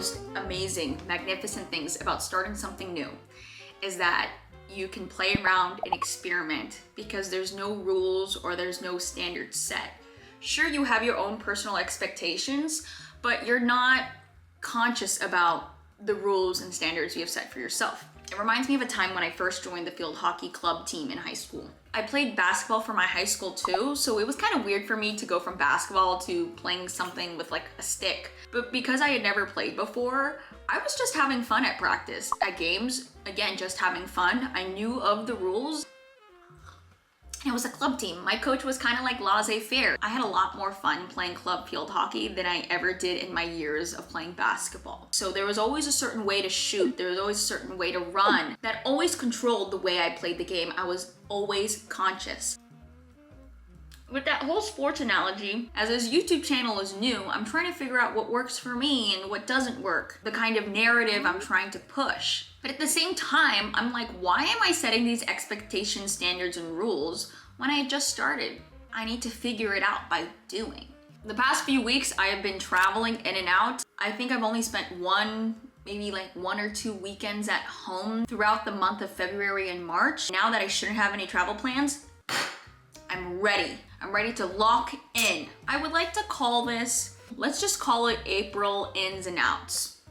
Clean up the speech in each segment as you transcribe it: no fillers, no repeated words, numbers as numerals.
most amazing, magnificent things about starting something new is that you can play around and experiment because there's no rules or there's no standards set. Sure, you have your own personal expectations, but you're not conscious about the rules and standards you have set for yourself. It reminds me of a time when I first joined the field hockey club team in high school. I played basketball for my high school too, so it was kind of weird for me to go from basketball to playing something with like a stick. But because I had never played before, I was just having fun at practice. At games, again, just having fun. I knew of the rules. It was a club team. My coach was kind of like laissez-faire. I had a lot more fun playing club field hockey than I ever did in my years of playing basketball. So there was always a certain way to shoot. There was always a certain way to run that always controlled the way I played the game. I was always conscious. With that whole sports analogy, as this YouTube channel is new, I'm trying to figure out what works for me and what doesn't work, the kind of narrative I'm trying to push. But at the same time, I'm like, why am I setting these expectations, standards, and rules when I just started? I need to figure it out by doing. The past few weeks, I have been traveling in and out. I think I've only spent maybe like 1 or 2 weekends at home throughout the month of February and March. Now that I shouldn't have any travel plans, I'm ready. I'm ready to lock in. I would like to call this, let's just call it April ins and outs.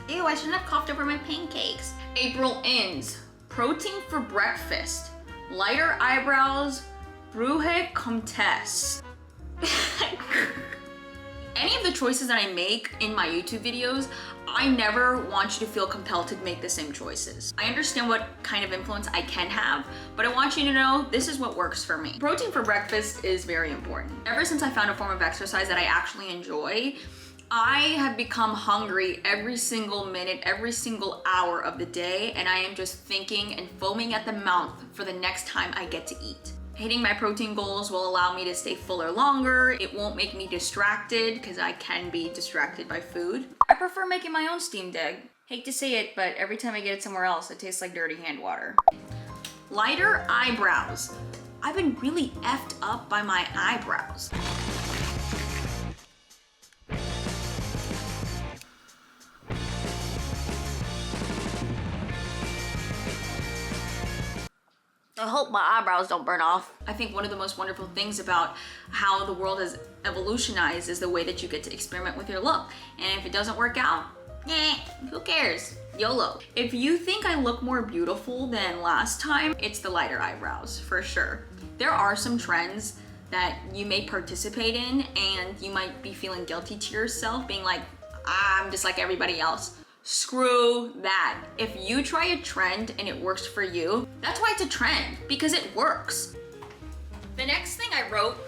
Ew, I shouldn't have coughed over my pancakes. April ins, protein for breakfast, lighter eyebrows, bruja comtesse. Any of the choices that I make in my YouTube videos, I never want you to feel compelled to make the same choices. I understand what kind of influence I can have, but I want you to know this is what works for me. Protein for breakfast is very important. Ever since I found a form of exercise that I actually enjoy, I have become hungry every single minute, every single hour of the day, and I am just thinking and foaming at the mouth for the next time I get to eat. Hitting my protein goals will allow me to stay fuller longer. It won't make me distracted because I can be distracted by food. I prefer making my own steamed egg. Hate to say it, but every time I get it somewhere else, it tastes like dirty hand water. Lighter eyebrows. I've been really effed up by my eyebrows. I hope my eyebrows don't burn off. I think one of the most wonderful things about how the world has evolutionized is the way that you get to experiment with your look. And if it doesn't work out, who cares? YOLO. If you think I look more beautiful than last time, it's the lighter eyebrows, for sure. There are some trends that you may participate in and you might be feeling guilty to yourself, being like, I'm just like everybody else. Screw that. If you try a trend and it works for you, that's why it's a trend, because it works. The next thing I wrote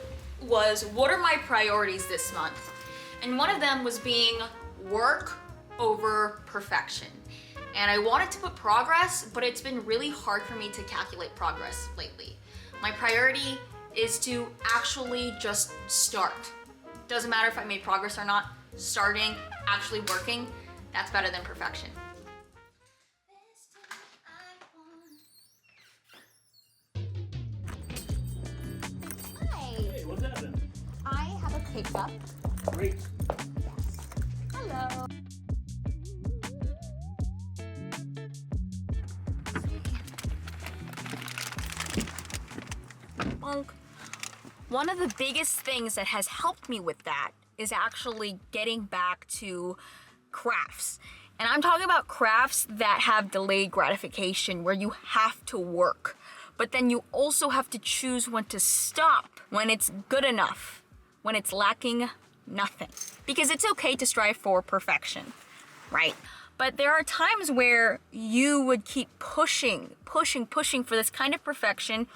was, what are my priorities this month? And one of them was being work over perfection. And I wanted to put progress, but it's been really hard for me to calculate progress lately. My priority is to actually just start. Doesn't matter if I made progress or not, starting, actually working, that's better than perfection. Hi. Hey, what's happening? I have a pickup. Great. Yes. Hello. Bonk. One of the biggest things that has helped me with that is actually getting back to crafts. And I'm talking about crafts that have delayed gratification, where you have to work, but then you also have to choose when to stop, when it's good enough, when it's lacking nothing. Because it's okay to strive for perfection, right? But there are times where you would keep pushing for this kind of perfection,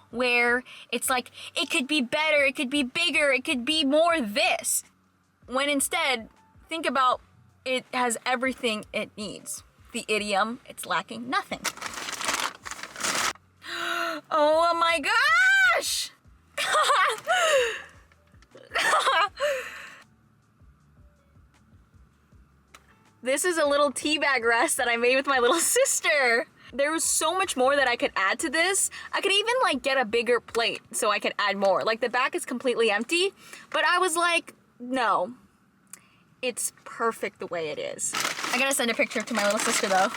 where it's like, it could be better, it could be bigger, it could be more this. When instead, think about, it has everything it needs. The idiom, it's lacking nothing. Oh my gosh! This is a little teabag rest that I made with my little sister. There was so much more that I could add to this. I could even like get a bigger plate so I could add more. Like the back is completely empty, but I was like, no, it's perfect the way it is. I gotta send a picture to my little sister though.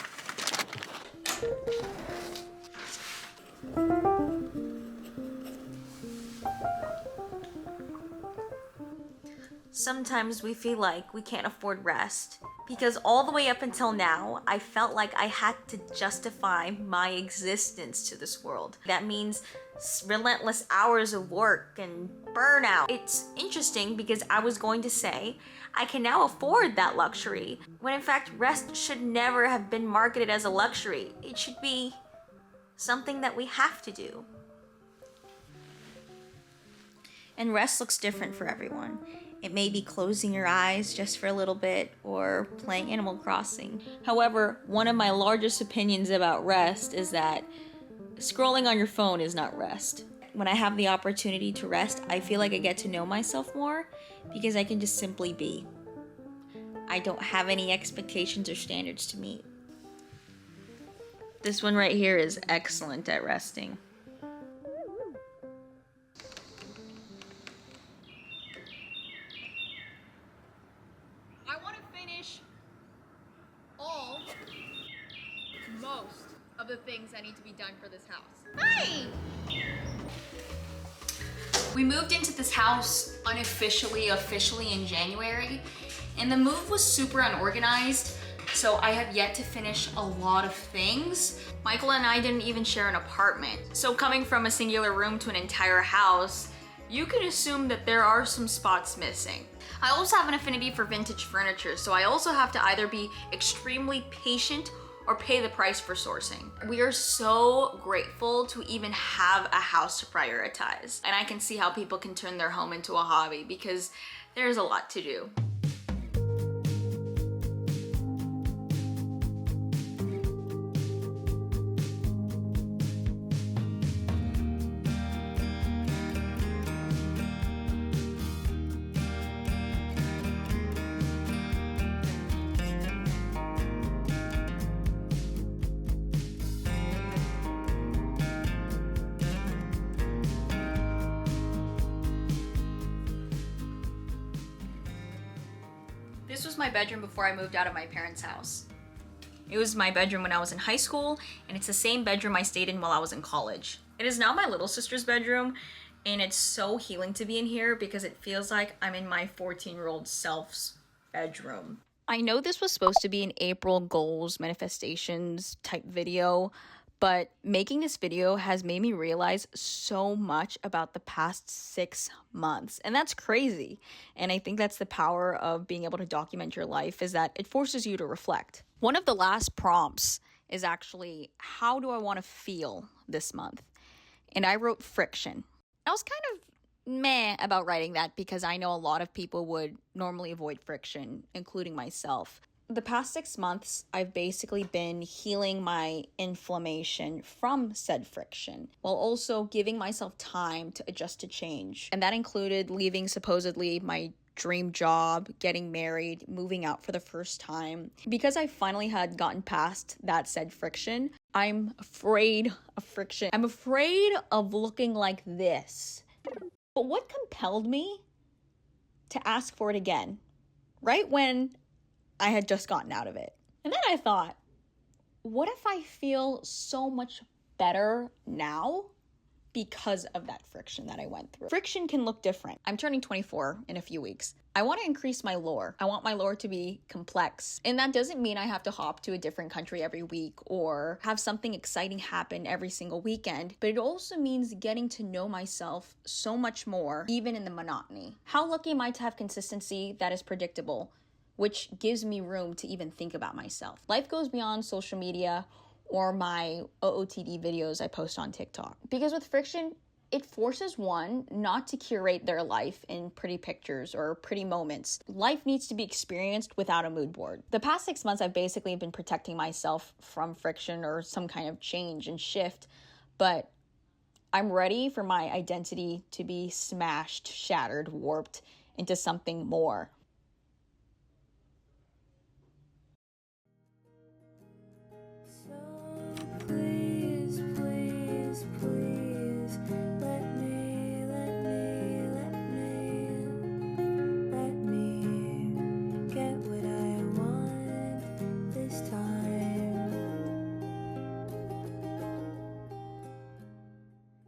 Sometimes we feel like we can't afford rest because all the way up until now, I felt like I had to justify my existence to this world. That means relentless hours of work and burnout. It's interesting because I was going to say I can now afford that luxury, when in fact rest should never have been marketed as a luxury. It should be something that we have to do. And rest looks different for everyone. It may be closing your eyes just for a little bit or playing Animal Crossing. However, one of my largest opinions about rest is that scrolling on your phone is not rest. When I have the opportunity to rest, I feel like I get to know myself more because I can just simply be. I don't have any expectations or standards to meet. This one right here is excellent at resting. Most of the things that need to be done for this house. Hi! We moved into this house officially in January, and the move was super unorganized, so I have yet to finish a lot of things. Michael and I didn't even share an apartment. So coming from a singular room to an entire house, you can assume that there are some spots missing. I also have an affinity for vintage furniture, so I also have to either be extremely patient or pay the price for sourcing. We are so grateful to even have a house to prioritize. And I can see how people can turn their home into a hobby because there's a lot to do. This was my bedroom before I moved out of my parents' house. It was my bedroom when I was in high school, and it's the same bedroom I stayed in while I was in college. It is now my little sister's bedroom, and it's so healing to be in here because it feels like I'm in my 14-year-old self's bedroom. I know this was supposed to be an April goals manifestations type video, but making this video has made me realize so much about the past 6 months. And that's crazy. And I think that's the power of being able to document your life, is that it forces you to reflect. One of the last prompts is actually, how do I want to feel this month? And I wrote friction. I was kind of meh about writing that because I know a lot of people would normally avoid friction, including myself. The past 6 months, I've basically been healing my inflammation from said friction, while also giving myself time to adjust to change. And that included leaving supposedly my dream job, getting married, moving out for the first time. Because I finally had gotten past that said friction, I'm afraid of friction. I'm afraid of looking like this. But what compelled me to ask for it again? Right when I had just gotten out of it. And then I thought, what if I feel so much better now because of that friction that I went through? Friction can look different. I'm turning 24 in a few weeks. I want to increase my lore. I want my lore to be complex. And that doesn't mean I have to hop to a different country every week or have something exciting happen every single weekend. But it also means getting to know myself so much more, even in the monotony. How lucky am I to have consistency that is predictable, which gives me room to even think about myself? Life goes beyond social media or my OOTD videos I post on TikTok. Because with friction, it forces one not to curate their life in pretty pictures or pretty moments. Life needs to be experienced without a mood board. The past 6 months, I've basically been protecting myself from friction or some kind of change and shift, but I'm ready for my identity to be smashed, shattered, warped into something more.